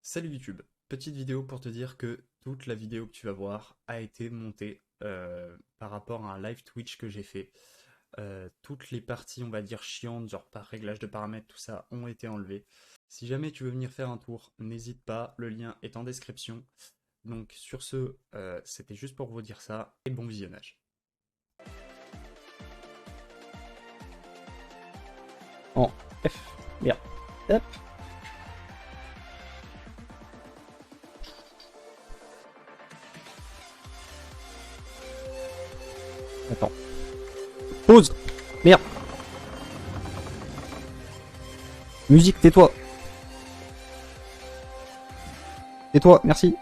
Salut YouTube, petite vidéo pour te dire que toute la vidéo que tu vas voir a été montée par rapport à un live Twitch que j'ai fait. Toutes les parties, on va dire chiantes, genre par réglage de paramètres, tout ça, ont été enlevées. Si jamais tu veux venir faire un tour, n'hésite pas, le lien est en description. Donc sur ce, c'était juste pour vous dire ça, et bon visionnage. En F. Merde. Hop. Attends. Pause. Merde. Musique, tais-toi. Tais-toi, merci.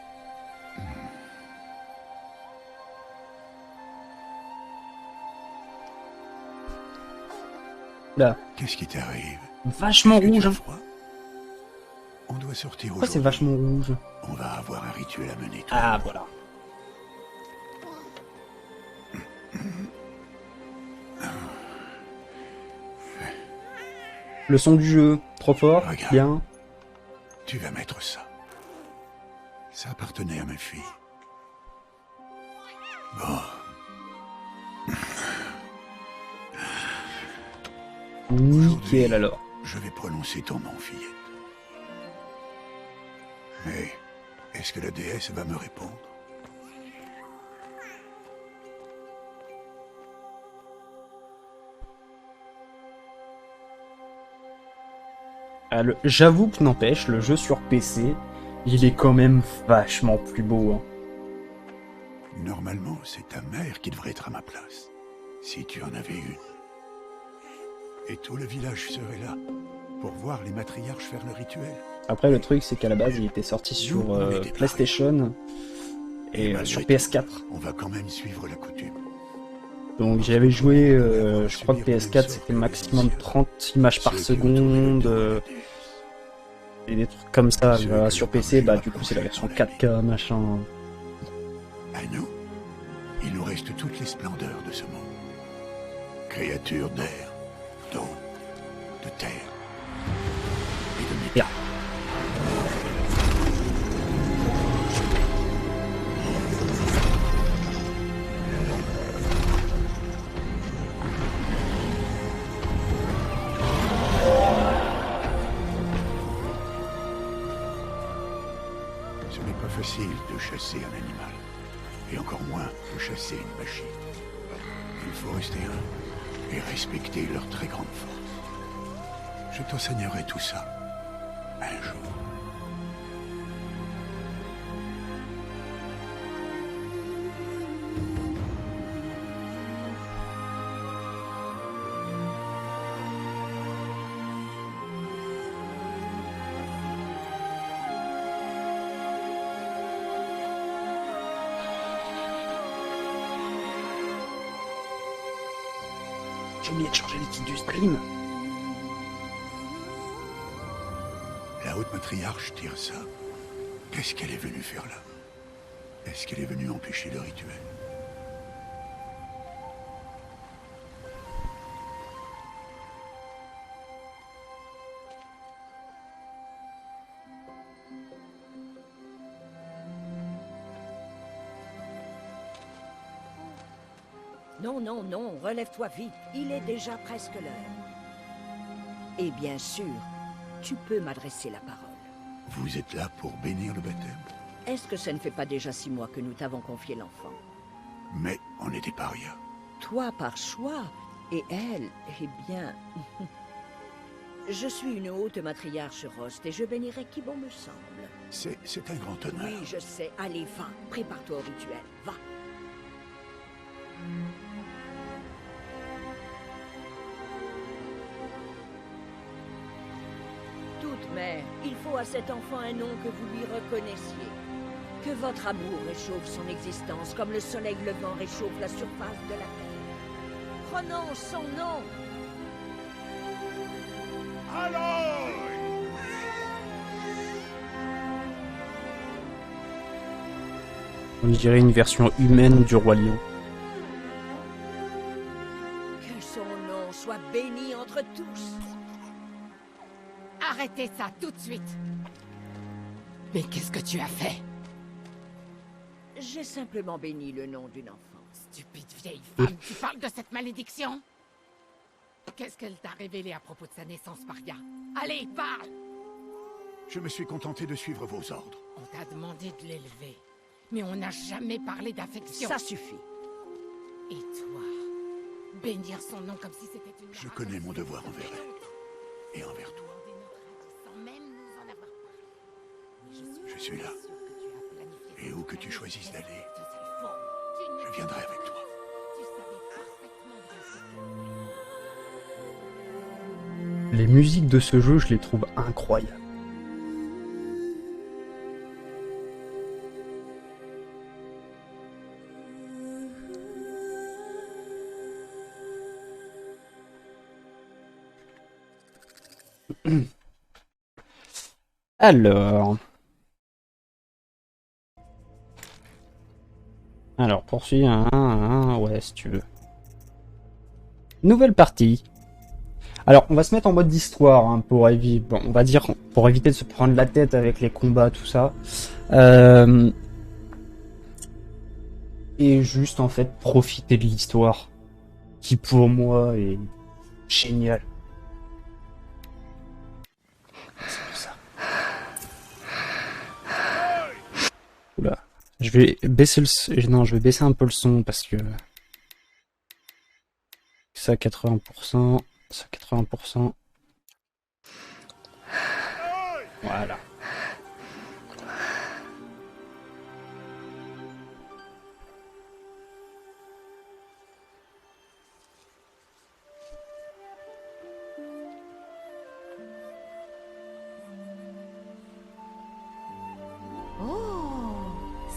Là. Qu'est-ce qui t'arrive? Vachement Est-ce que rouge. tu as Hein. froid? On doit sortir Pourquoi c'est aujourd'hui. vachement rouge? On va avoir un rituel à mener. Toi. Ah, voilà. Le son du jeu. Trop fort. Regarde. Bien. Tu vas mettre ça. Ça appartenait à ma fille. Bon. Nickel alors. Je vais prononcer ton nom, fillette. Mais est-ce que la déesse va me répondre? Ah, j'avoue que n'empêche, le jeu sur PC, il est quand même vachement plus beau. Hein. Normalement, c'est ta mère qui devrait être à ma place. Si tu en avais une. Et tout le village serait là. Pour voir les matriarches faire le rituel. Après, le truc, c'est qu'à la base, il était sorti sur Nous, on était PlayStation et malgré sur tout, PS4. On va quand même suivre la coutume. Donc j'avais joué, je crois que PS4 c'était maximum 30 images par seconde, et des trucs comme ça. Sur PC, bah du coup c'est la version 4K machin. À nous, il nous reste toutes les splendeurs de ce monde. Créatures d'air, d'eau, de terre et de métal. Merde. Ce n'est pas facile de chasser un animal, et encore moins de chasser une machine. Il faut rester humble et respecter leur très grande force. Je t'enseignerai tout ça un jour. J'ai oublié de changer les titres du stream. La haute matriarche tire ça. Qu'est-ce qu'elle est venue faire là? Est-ce qu'elle est venue empêcher le rituel? Non, non, non, relève-toi vite. Il est déjà presque l'heure. Et bien sûr, tu peux m'adresser la parole. Vous êtes là pour bénir le baptême? Est-ce que ça ne fait pas déjà 6 mois que nous t'avons confié l'enfant? Mais on est des parias. Toi par choix, et elle, eh bien... Je suis une haute matriarche Rost et je bénirai qui bon me semble. C'est un grand honneur. Oui, je sais. Allez, va. Prépare-toi au rituel. Va. Toute mère, il faut à cet enfant un nom que vous lui reconnaissiez. Que votre amour réchauffe son existence comme le soleil levant réchauffe la surface de la terre. Prononce son nom. On dirait une version humaine du Roi Lion. Que son nom soit béni entre tous. Arrêtez ça tout de suite. Mais qu'est-ce que tu as fait? J'ai simplement béni le nom d'une enfant. Stupide vieille femme, tu parles de cette malédiction? Qu'est-ce qu'elle t'a révélé à propos de sa naissance, Paria? Allez, parle! Je me suis contenté de suivre vos ordres. On t'a demandé de l'élever, mais on n'a jamais parlé d'affection. Ça suffit. Et toi, bénir son nom comme si c'était une... Je connais mon devoir envers elle. Et envers toi. Sans même nous en avoir parlé. Mais Je suis là. sûre que tu as planifié Et où cette que tu journée choisisses d'aller, de cette forme. Tu je viendrai avec toi. Tu savais parfaitement bien ce que... Les musiques de ce jeu, je les trouve incroyables. Alors poursuis ouais si tu veux. Nouvelle partie. Alors on va se mettre en mode d'histoire hein, pour éviter, bon, on va dire pour éviter de se prendre la tête avec les combats tout ça. Et juste en fait profiter de l'histoire qui pour moi est géniale. C'est pour ça. Oula. Je vais baisser non, je vais baisser un peu le son parce que ça 80%, ça 80%. Voilà.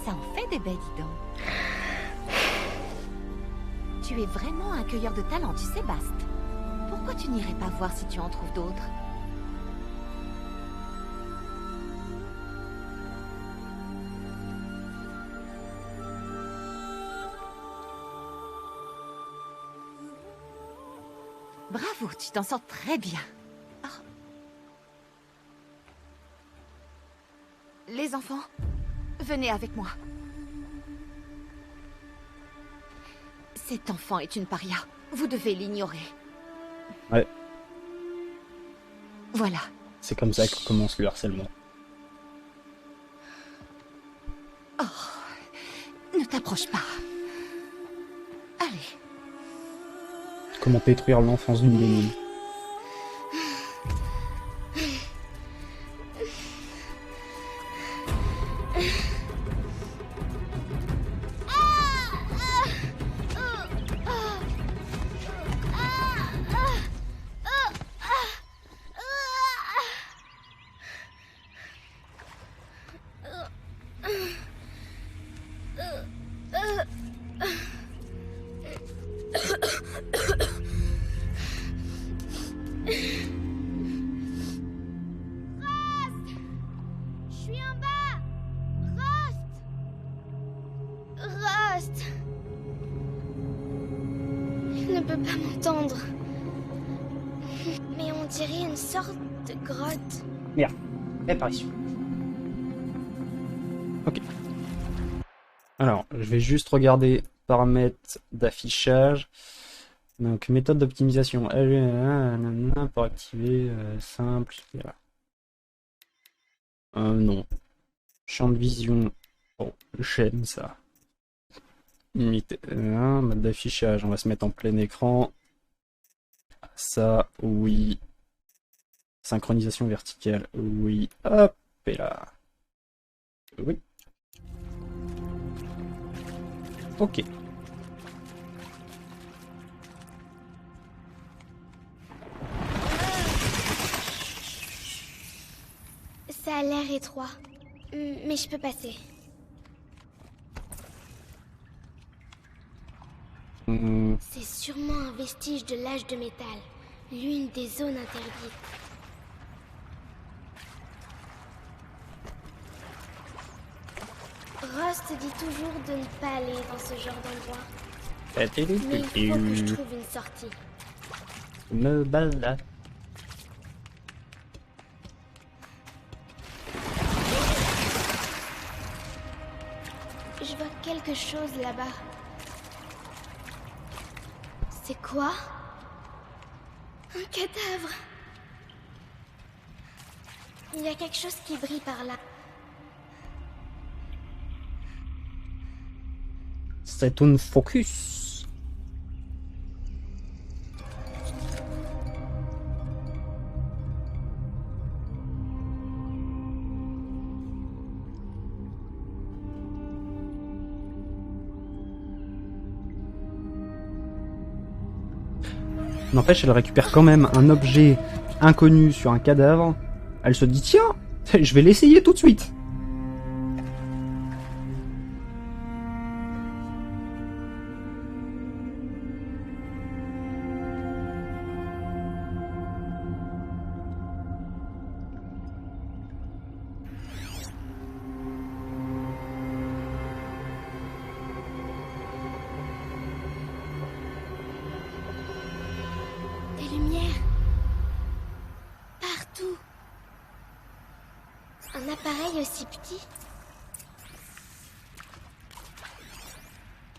Ça en fait des baies, dis donc. Tu es vraiment un cueilleur de talent, tu sais, Bast. Pourquoi tu n'irais pas voir si tu en trouves d'autres? Bravo, tu t'en sors très bien. Oh. Les enfants, venez avec moi. Cet enfant est une paria. Vous devez l'ignorer. Ouais. Voilà. C'est comme ça que commence le harcèlement. Oh, ne t'approche pas. Allez. Comment détruire l'enfance d'une gamine. Il ne peut pas m'entendre. Mais on dirait une sorte de grotte. Merde, apparition. Ok. Alors, je vais juste regarder paramètres d'affichage. Donc, méthode d'optimisation. Pour activer, simple. Voilà. Non. Champ de vision. Oh, j'aime ça. Limite, mode d'affichage, on va se mettre en plein écran. Ça, oui. Synchronisation verticale, oui. Hop, et là. Oui. Ok. Ça a l'air étroit. Mais je peux passer. C'est sûrement un vestige de l'âge de métal. L'une des zones interdites. Rost dit toujours de ne pas aller dans ce genre d'endroit. Mais il faut que je trouve une sortie. Me balade. Je vois quelque chose là-bas. C'est quoi? Un cadavre. Il y a quelque chose qui brille par là. C'est un focus. N'empêche, elle récupère quand même un objet inconnu sur un cadavre. Elle se dit, tiens, je vais l'essayer tout de suite. Des lumières. Partout. Un appareil aussi petit.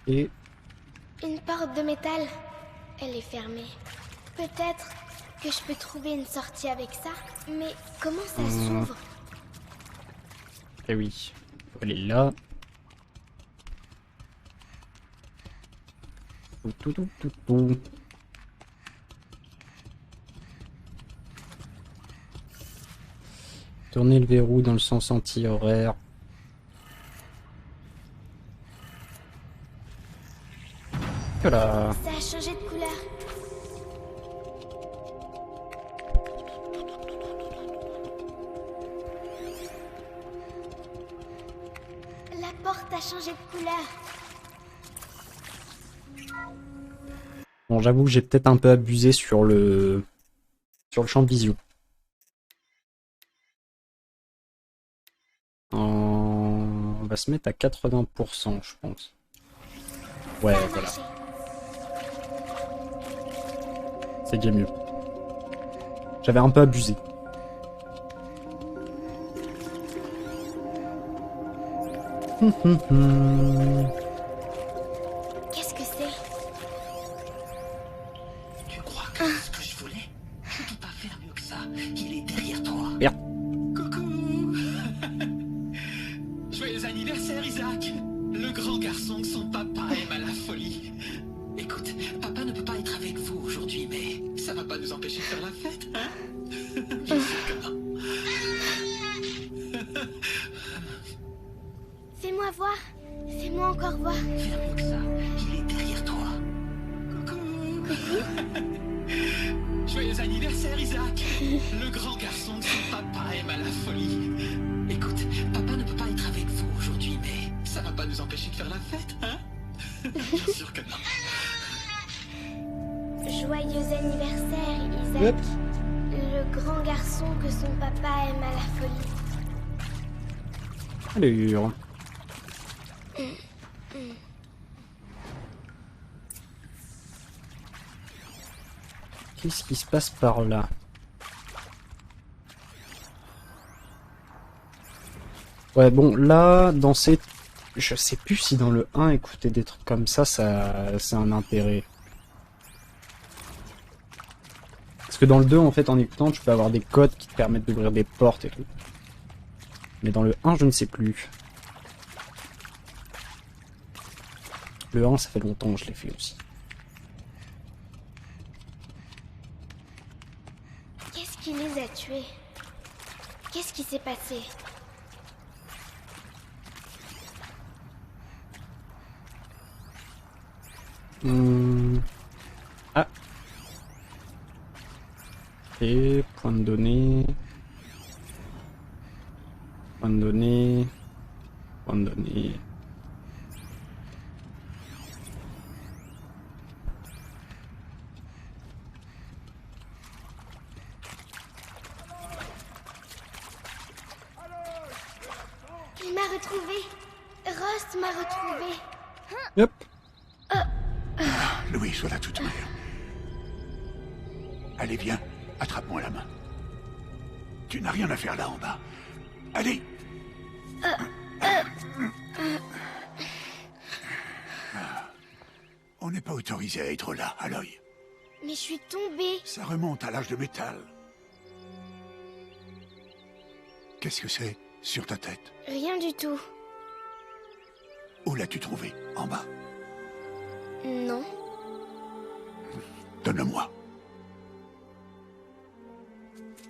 Et Une porte de métal. Elle est fermée. Peut-être que je peux trouver une sortie avec ça. Mais comment ça s'ouvre? eh oui, elle est là. Tout. Tournez le verrou dans le sens anti-horaire. Voilà. Ça a changé de couleur. La porte a changé de couleur. Bon, j'avoue que j'ai peut-être un peu abusé sur le champ de vision. On va se mettre à 80%, je pense. Ouais, Ça a voilà. marché. C'est déjà mieux. J'avais un peu abusé. Qu'est-ce que c'est? Tu crois que c'est ce que je voulais? Je peux pas faire mieux que ça. Il est derrière toi. Merde. Coucou. Joyeux anniversaire, Isaac. Le grand garçon que son papa aime à la folie. Écoute, papa ne peut pas être avec vous aujourd'hui, mais ça va pas nous empêcher de faire la fête, hein? Bien sûr que non. Fais-moi voir. Fais-moi encore voir. Faire mieux que ça. Il est derrière toi. Coucou. Joyeux anniversaire, Isaac. Le grand garçon que son papa aime à la folie. Écoute, papa ne peut pas être avec vous aujourd'hui, mais ça va pas nous empêcher de faire la fête, hein? Bien sûr que non. Joyeux anniversaire, Isaac. Le grand garçon que son papa aime à la folie. Allure. Qu'est-ce qui se passe par là? Ouais, bon, là, dans ces... Je sais plus si dans le 1, écouter des trucs comme ça, c'est un intérêt. Parce que dans le 2, en fait, en écoutant, tu peux avoir des codes qui te permettent d'ouvrir des portes et tout. Mais dans le 1, je ne sais plus. Le 1, ça fait longtemps que je l'ai fait aussi. Qu'est-ce qui les a tués? Qu'est-ce qui s'est passé? Ah. Et point de données. Point de données. Point de données. Il m'a retrouvé. Rost m'a retrouvé. Hop. Louis, voilà toute mère. Allez, viens, attrape-moi la main. Tu n'as rien à faire là en bas. Allez! autorisé à être là, Aloy. Mais je suis tombée. Ça remonte à l'âge de métal. Qu'est-ce que c'est sur ta tête? Rien du tout. Où l'as-tu trouvé? En bas? Non. Donne-le-moi.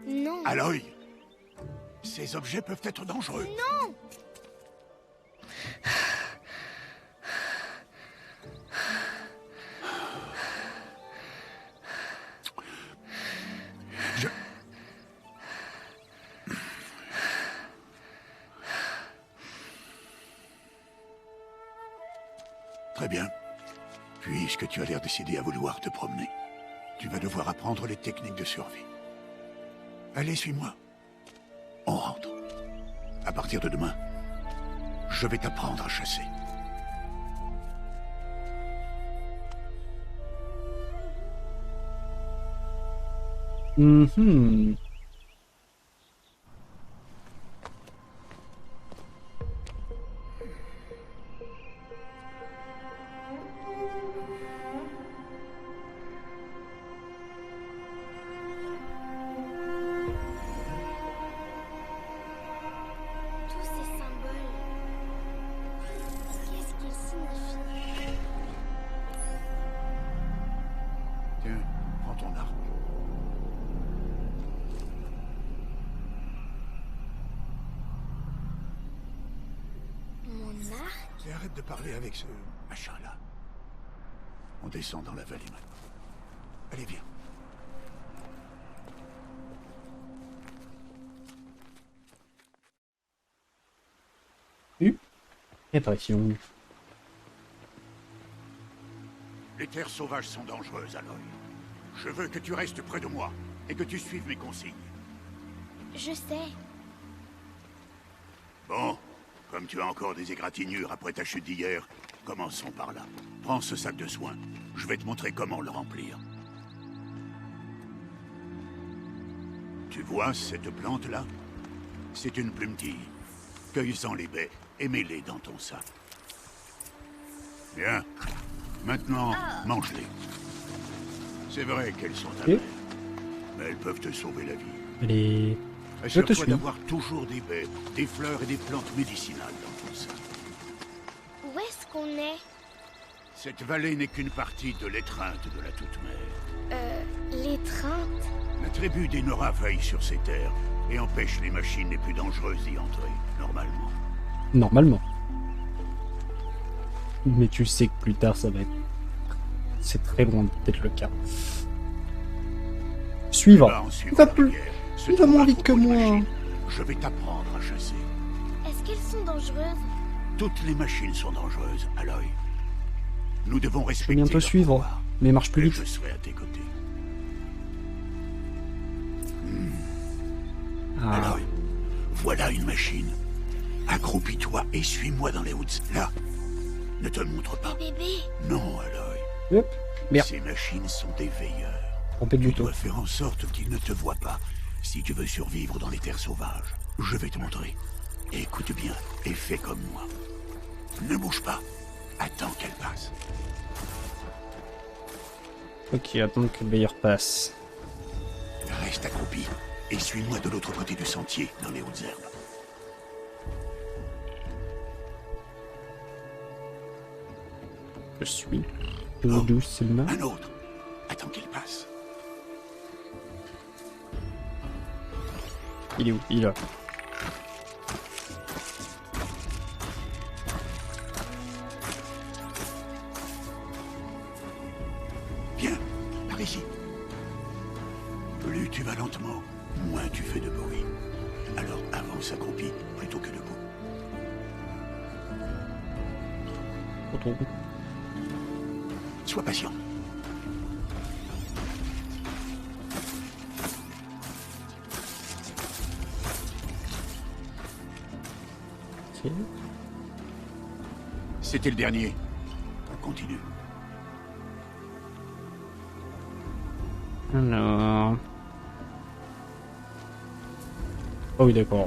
Non. Aloy, ces objets peuvent être dangereux. Non. Très bien. Puisque tu as l'air décidé à vouloir te promener, tu vas devoir apprendre les techniques de survie. Allez, suis-moi. On rentre. À partir de demain, je vais t'apprendre à chasser. Mhm. Tous ces symboles. Qu'est-ce qu'ils signifient? Tiens, prends ton arme. Mon arc? Et arrête de parler avec ce machin-là. On descend dans la vallée maintenant. Allez, viens. Répression. Les terres sauvages sont dangereuses, Aloy. Je veux que tu restes près de moi et que tu suives mes consignes. Je sais. Bon, comme tu as encore des égratignures après ta chute d'hier, commençons par là. Prends ce sac de soins. Je vais te montrer comment le remplir. Tu vois cette plante-là? C'est une plumetille. Cueille-en les baies et mets-les dans ton sac. Bien. Maintenant, mange-les. C'est vrai qu'elles sont amères, mais elles peuvent te sauver la vie. Allez. Je te Assure-toi suis. d'avoir toujours des baies, des fleurs et des plantes médicinales dans ton sac. Où est-ce qu'on est? Cette vallée n'est qu'une partie de l'étreinte de la Toute-Mère. L'étreinte? La tribu des Nora veille sur ces terres et empêche les machines les plus dangereuses d'y entrer, normalement. Normalement. Mais tu sais que plus tard ça va être... C'est très loin d'être le cas. Suivant. Là, en suivant Il va la plus... rivière, se il va trouve moins un vite que troupeau de moi. machines. Je vais t'apprendre à chasser. Est-ce qu'elles sont dangereuses? Toutes les machines sont dangereuses, Aloy. Nous devons Je vais respecter bientôt leur suivre, pouvoir. mais marche plus Et vite. je serai à tes côtés. Ah, Aloy, voilà une machine. Accroupis-toi et suis-moi dans les hautes... Là. Ne te montre pas. Bébé? Non, Aloy. hop, merde, Ces machines sont des veilleurs. trompé de Tu bouton. dois faire en sorte qu'ils ne te voient pas si tu veux survivre dans les terres sauvages. Je vais te montrer. Écoute bien et fais comme moi. Ne bouge pas. Attends qu'elle passe. Ok, attends que le veilleur passe. Reste accroupi et suis-moi de l'autre côté du sentier, dans les hautes herbes. Je suis tout doucement. Un autre. Attends qu'elle passe. Il est où? Il est là. Viens, par ici. Plus tu vas lentement, moins tu fais de bruit. Alors avance accroupi plutôt que debout. Retourne. Sois patient. Ok. C'était le dernier. Continue. Alors... Oh oui, d'accord.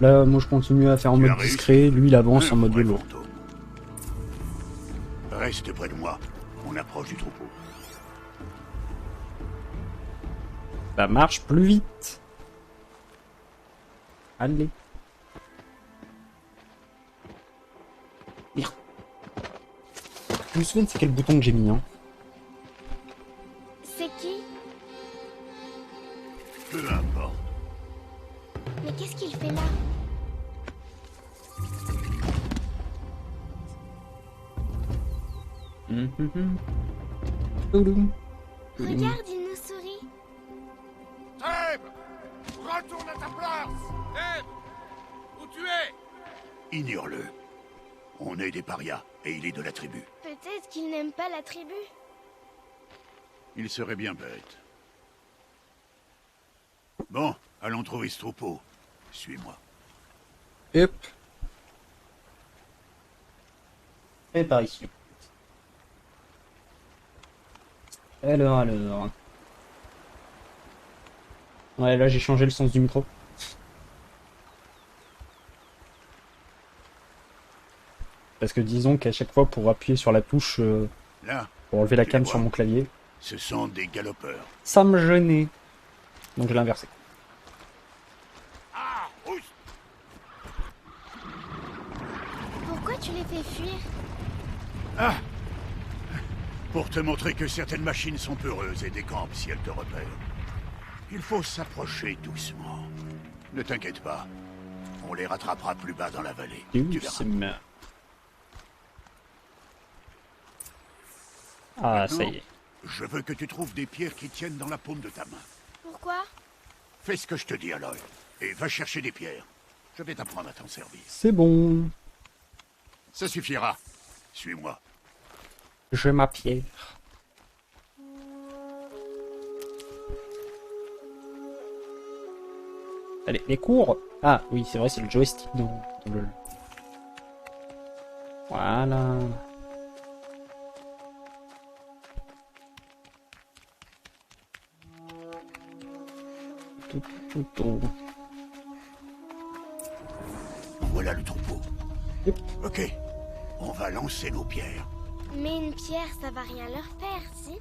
Là, moi, je continue à faire en Tu mode as réussi. discret. Lui, il avance en mode vrai vélo. fantôme. Reste près de moi On approche du troupeau. Ça marche plus vite. Allez. Merde. Je me souviens de c'est quel bouton que j'ai mis, hein. C'est qui? Peu importe. Mais qu'est-ce qu'il fait là? Touloum. Regarde, il nous sourit. Trêve! Retourne à ta place! Trêve! Où tu es? Ignore-le. On est des parias, et il est de la tribu. Peut-être qu'il n'aime pas la tribu. Il serait bien bête. Bon, allons trouver ce troupeau. Suis-moi. Hop. Et par ici. Alors. Ouais, là j'ai changé le sens du micro. Parce que disons qu'à chaque fois pour appuyer sur la touche, Là, pour enlever la tu cam les sur vois. mon clavier, Ce sont des galopeurs. ça me gênait. Donc je l'ai inversé. Ah, ouch! Pourquoi tu les fais fuir? Ah! Pour te montrer que certaines machines sont peureuses et décampent si elles te repèrent. Il faut s'approcher doucement. Ne t'inquiète pas. On les rattrapera plus bas dans la vallée. Tu verras. Doucement. Ah, ça y est. Je veux que tu trouves des pierres qui tiennent dans la paume de ta main. Pourquoi? Fais ce que je te dis, Aloy. Et va chercher des pierres. Je vais t'apprendre à t'en servir. C'est bon. Ça suffira. Suis-moi. Je ma pierre. Allez, les cours. Ah oui, c'est vrai, c'est le joystick dans le... Voilà. Tout. Voilà le troupeau. Yep. Ok. On va lancer nos pierres. Mais une pierre, ça va rien leur faire, si?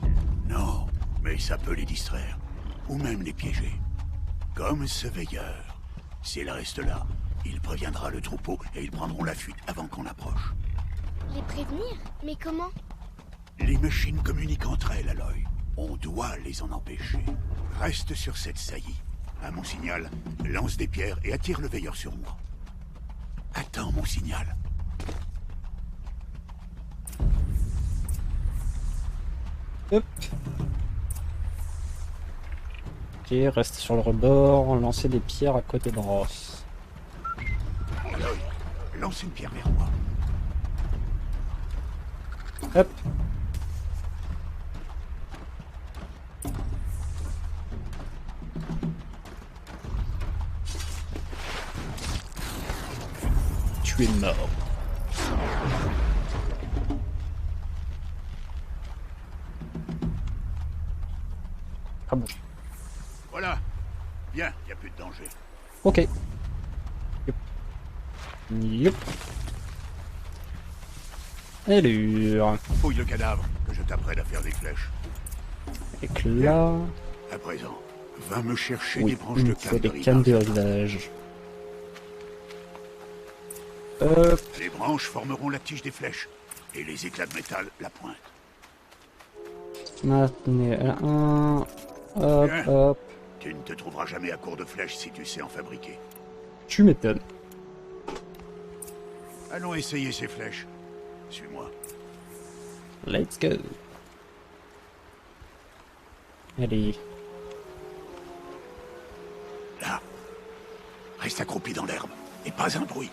Non, mais ça peut les distraire. Ou même les piéger. Comme ce veilleur. S'il reste là, il préviendra le troupeau et ils prendront la fuite avant qu'on approche. Les prévenir? Mais comment? Les machines communiquent entre elles, Aloy. On doit les en empêcher. Reste sur cette saillie. À mon signal, lance des pierres et attire le veilleur sur moi. Attends mon signal. Hop. Ok, reste sur le rebord, lancer des pierres à côté de Ross. Aloy, lance une pierre vers moi. Hop. Tu es mort. Ah bon. Voilà. Bien, il n'y a plus de danger. Ok. Yup. Yup. Allure. Fouille le cadavre, que je t'apprenne à faire des flèches. Éclat. À présent, va me chercher Oui, des branches il de me faut canne de des cannes de rivage. Hop. Les branches formeront la tige des flèches, et les éclats de métal la pointe. Maintenez un. Hop, Bien. hop. Tu ne te trouveras jamais à court de flèches si tu sais en fabriquer. Tu m'étonnes. Allons essayer ces flèches. Suis-moi. Let's go. Allez. Là. Reste accroupi dans l'herbe, et pas un bruit.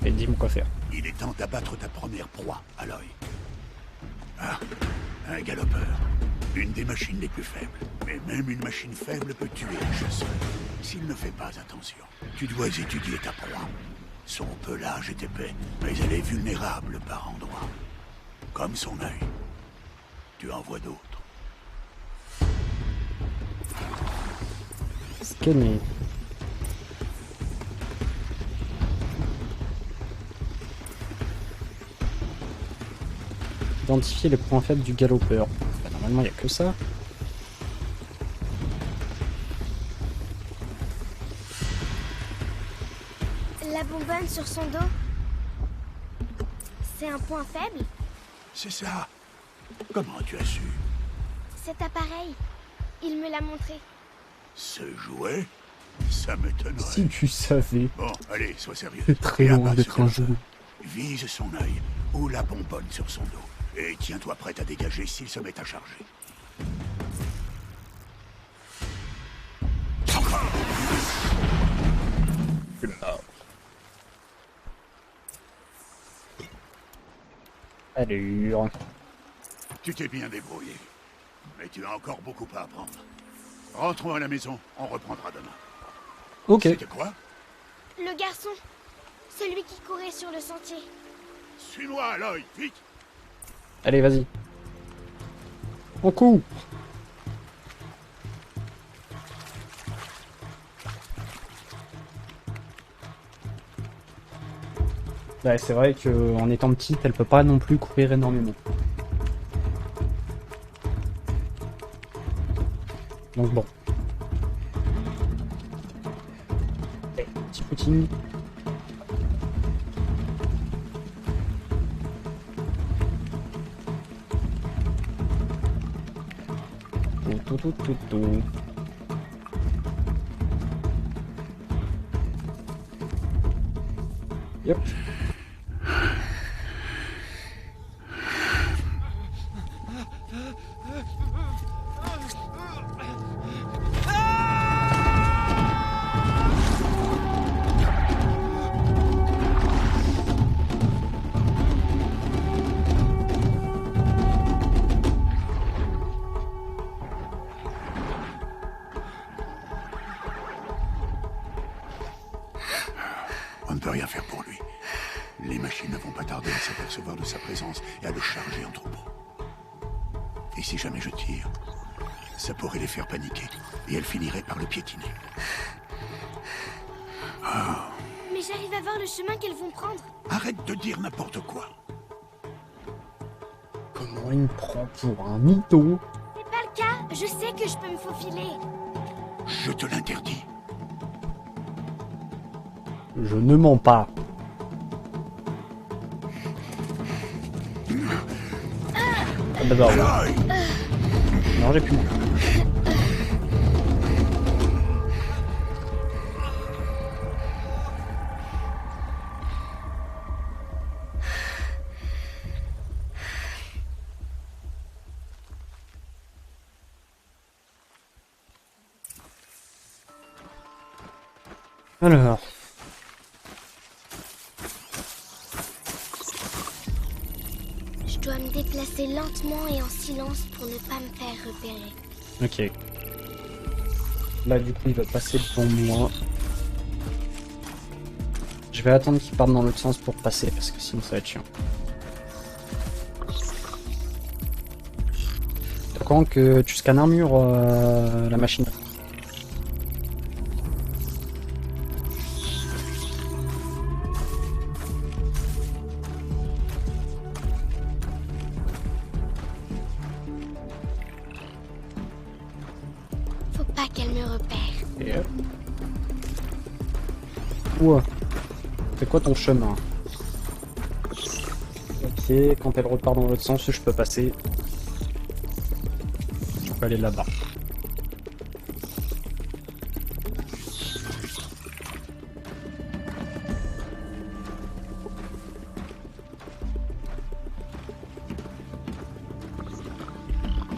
Et dis-moi quoi faire. Il est temps d'abattre ta première proie, Aloy. Ah, un galopeur. Une des machines les plus faibles. Mais même une machine faible peut tuer un chasseur. S'il ne fait pas attention, tu dois étudier ta proie. Son pelage est épais, mais elle est vulnérable par endroits. Comme son œil. Tu en vois d'autres. Scanner. Identifier les points faibles du galopeur. Bah, normalement, il n'y a que ça. La bonbonne sur son dos. C'est un point faible? C'est ça. Comment tu as su? Cet appareil, il me l'a montré. Ce jouet? Ça m'étonnerait. Si tu savais. Bon, allez, sois sérieux. C'est très Et loin abat d'être ce un galopeur. jeu. Vise son œil ou la bonbonne sur son dos. Et tiens-toi prête à dégager s'il se met à charger. Allure. Tu t'es bien débrouillé. Mais tu as encore beaucoup à apprendre. Rentrons à la maison, on reprendra demain. Ok. C'était quoi? Le garçon, celui qui courait sur le sentier. Suis-moi, Aloy, vite! Allez, vas-y. On court. Ouais, c'est vrai qu'en étant petite, elle peut pas non plus courir énormément. Donc bon. Allez, petit footing. Tout. Yep. On ne peut rien faire pour lui. Les machines ne vont pas tarder à s'apercevoir de sa présence et à le charger en troupeau. Et si jamais je tire, ça pourrait les faire paniquer et elles finiraient par le piétiner. Mais j'arrive à voir le chemin qu'elles vont prendre. Arrête de dire n'importe quoi. Comment il me prend pour un mytho? C'est pas le cas. Je sais que je peux me faufiler. Je te l'interdis. Je ne mens pas. Ah bah non. Aloy! Non, j'ai plus mon. Alors. Je dois me déplacer lentement et en silence pour ne pas me faire repérer. Ok. Là, du coup, il va passer devant moi. Je vais attendre qu'il parte dans l'autre sens pour passer, parce que sinon ça va être chiant. T'as quand que tu scannes un mur, la machine. Faut pas qu'elle me repère. Et hop. Ouah. C'est quoi ton chemin? Ok, quand elle repart dans l'autre sens, je peux passer. Je peux aller là-bas.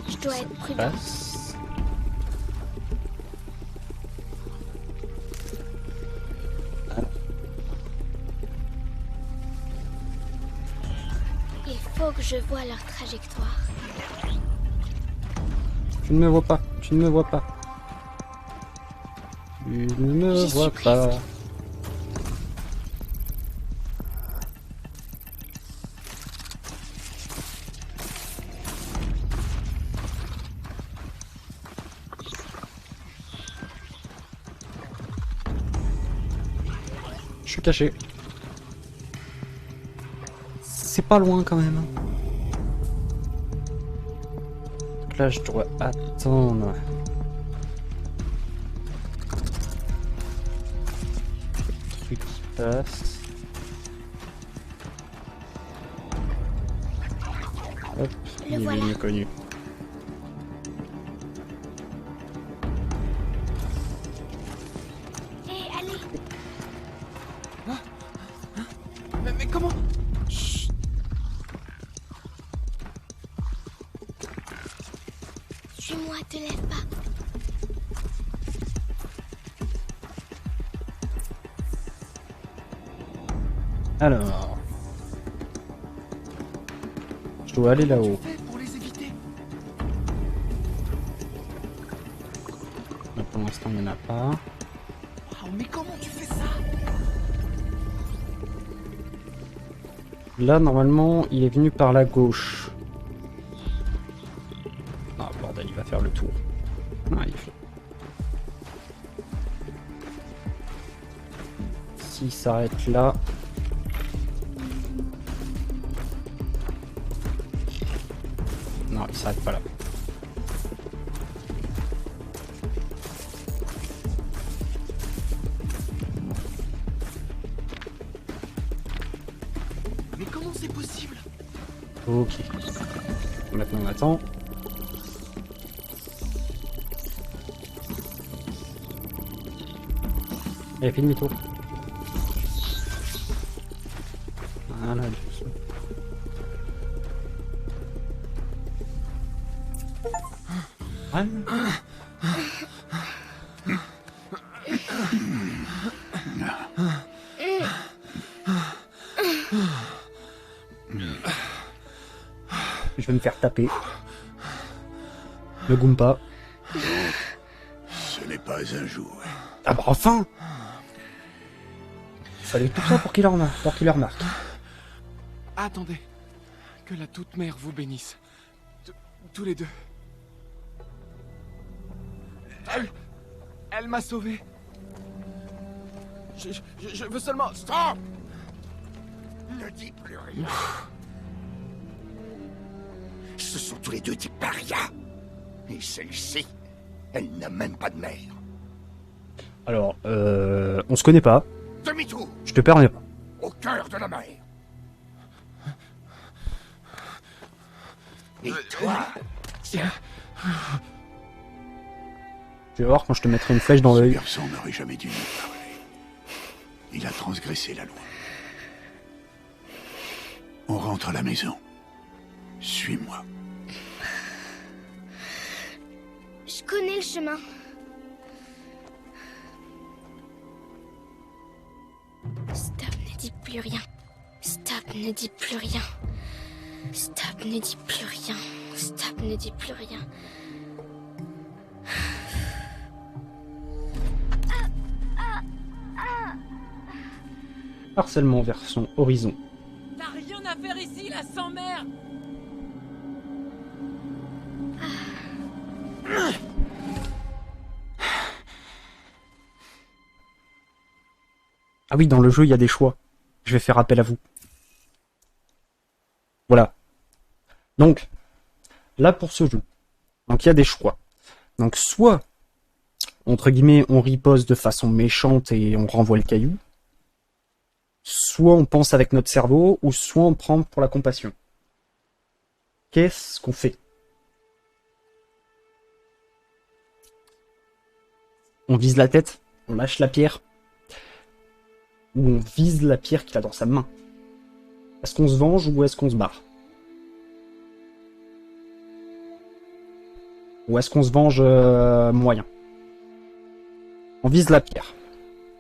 Je dois être prudent. Passe. Il faut que je voie leur trajectoire. Tu ne me vois pas, tu ne me vois pas. Tu ne me J'y suis vois pas. presque. Je suis caché. C'est pas loin quand même. là, je dois attendre. Le truc qui passe. Hop, il est voilà. mieux connu. Hé, allez. Mais comment? Suis-moi, te lève pas. Alors... Je dois aller là-haut. Pour les éviter. Mais pour l'instant, il n'y en a pas. Waouh, mais comment tu fais ça? Là, normalement, il est venu par la gauche. Ah, bordel, il va faire le tour. Ah, il fait. S'il s'arrête là... Non, il s'arrête pas là. Mais comment c'est possible? Ok. Maintenant, on attend. Et fait demi-tour. Voilà, doucement. Voilà. Je vais me faire taper. Le Goomba. Ce n'est pas un jouet. Ah bah enfin! Il fallait tout ça pour qu'il le remarque. Attendez. Que la toute mère vous bénisse. Tous les deux. Elle m'a sauvé. Je veux seulement... Stop! Ne dis plus rien. Ce sont tous les deux des parias. Et celle-ci, elle n'a même pas de mère. Alors, on se connaît pas. Demi-tour, Je te permets pas. au cœur de la mer. Et toi, tiens, Tu vas voir quand je te mettrai une flèche dans Ce l'œil. garçon n'aurait jamais dû nous parler. Il a transgressé la loi. On rentre à la maison. Suis-moi. Je connais le chemin. Stop, ne dis plus rien. Stop, ne dis plus rien. Stop, ne dis plus rien. Stop, ne dis plus rien. Harcèlement vers son horizon. T'as rien à faire ici, la sans-mère. Ah oui, dans le jeu, il y a des choix. Je vais faire appel à vous. Voilà. Donc, là pour ce jeu, donc il y a des choix. Donc soit, entre guillemets, on riposte de façon méchante et on renvoie le caillou. Soit on pense avec notre cerveau, ou soit on prend pour la compassion. Qu'est-ce qu'on fait? On vise la tête, on lâche la pierre, ou on vise la pierre qu'il a dans sa main. Est-ce qu'on se venge ou est-ce qu'on se barre? Ou est-ce qu'on se venge moyen? On vise la pierre.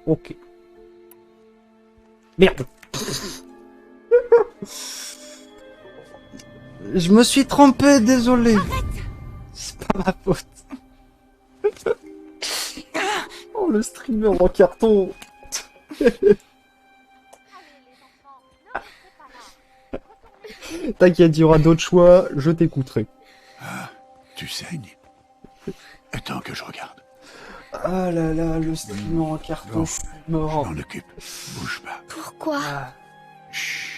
Ok. Merde. Je me suis trompé, désolé. C'est pas ma faute. Oh, le streamer en carton. T'inquiète, il y aura d'autres choix, je t'écouterai. Ah, tu saignes. Attends que je regarde. Ah là là, le streamer en carton, Bon, je suis mort. Je m'en occupe. Bouge pas. Pourquoi? Ah, Chut.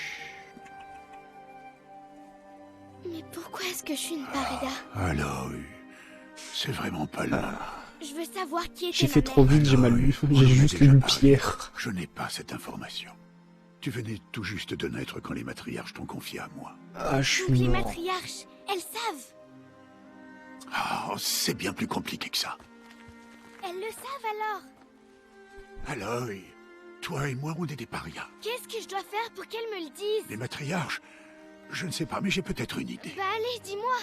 Mais pourquoi est-ce que je suis une paria? Alors, c'est vraiment pas là. Je veux savoir qui était J'ai ma fait trop mère. vite, j'ai mal lu. J'ai juste lu Pierre. Je n'ai pas cette information. Tu venais tout juste de naître quand les matriarches t'ont confié à moi. Ah, je Donc suis les mort. matriarches, elles savent. Ah, c'est bien plus compliqué que ça. Elles le savent alors. Alors, toi et moi, on est des parias. Qu'est-ce que je dois faire pour qu'elles me le disent? Les matriarches, je ne sais pas, mais j'ai peut-être une idée. Bah allez, dis-moi.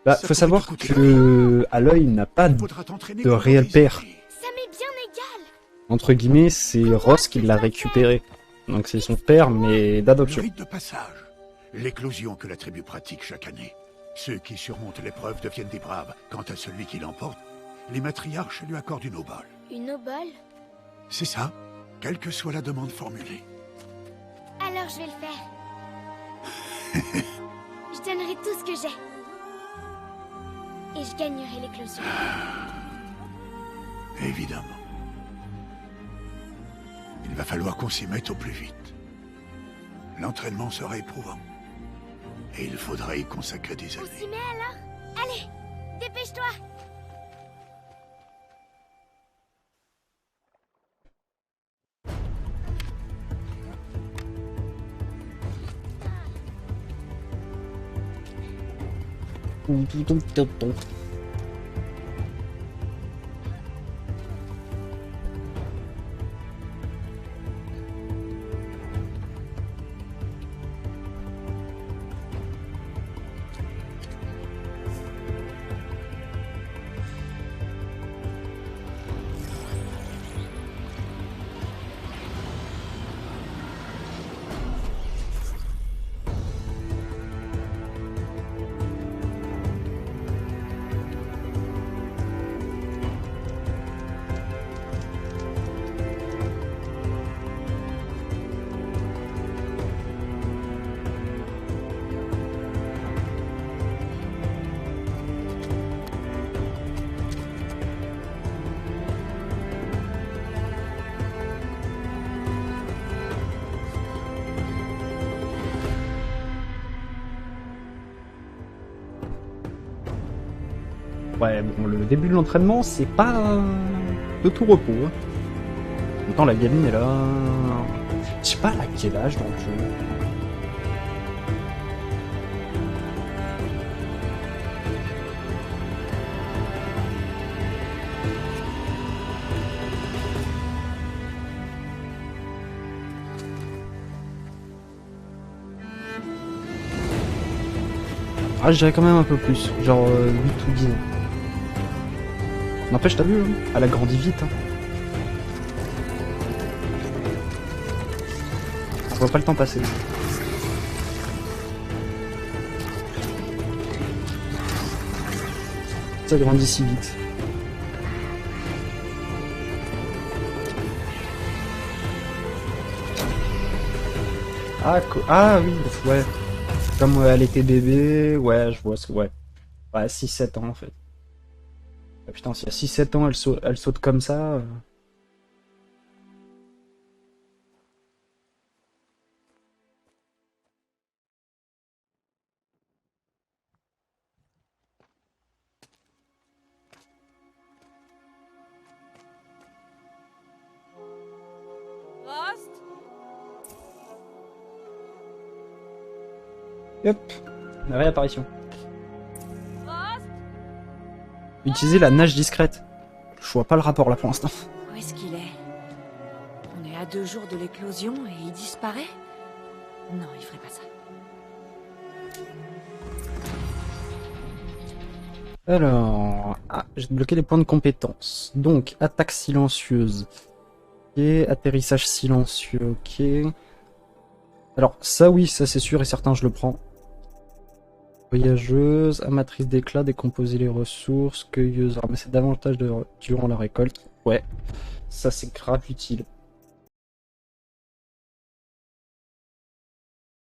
Bah, Ça faut pourrait savoir te coûter que Aloy n'a pas Faudra t'entraîner de comme réel dans père. les Ça m'est bien égal. Entre guillemets, c'est Ross qui l'a récupéré. Donc c'est son père, mais Le d'adoption. rite de passage. L'éclosion que la tribu pratique chaque année. Ceux qui surmontent l'épreuve deviennent des braves. Quant à celui qui l'emporte, les matriarches lui accordent une obole. Une obole? C'est ça, quelle que soit la demande formulée. Alors je vais le faire. Je donnerai tout ce que j'ai. Et je gagnerai l'éclosion. Évidemment. Il va falloir qu'on s'y mette au plus vite. L'entraînement sera éprouvant. Et il faudra y consacrer des On années. s'y met alors? Allez, dépêche-toi. Ouais, bon, le début de l'entraînement, c'est pas de tout repos. Hein. En même temps, la gamine est là. Je sais pas, elle a quel âge dans le jeu. Ah, je dirais quand même un peu plus, genre 8 ou 10 ans. N'empêche, t'as vu, hein, elle a grandi vite. Hein. On voit pas le temps passer. Ça grandit si vite. Ah, ah oui, ouais. Comme elle était bébé, ouais, je vois ce que... Ouais, ouais 6-7 ans en fait. Ah, putain, s'il y a 6-7 ans, elle saute comme ça... Rost? Hop, réapparition. Rost? Utiliser la nage discrète. Je vois pas le rapport là pour l'instant. Où est-ce qu'il est? On est à 2 jours de l'éclosion et il disparaît? Non, il ferait pas ça. Alors... Ah, j'ai débloqué les points de compétence. Donc, attaque silencieuse. Ok, atterrissage silencieux, ok. Alors, ça oui, ça c'est sûr et certain, je le prends. Voyageuse, amatrice d'éclat, décomposer les ressources, cueilleuse, ramasser davantage durant la récolte. Ouais, ça c'est grave utile.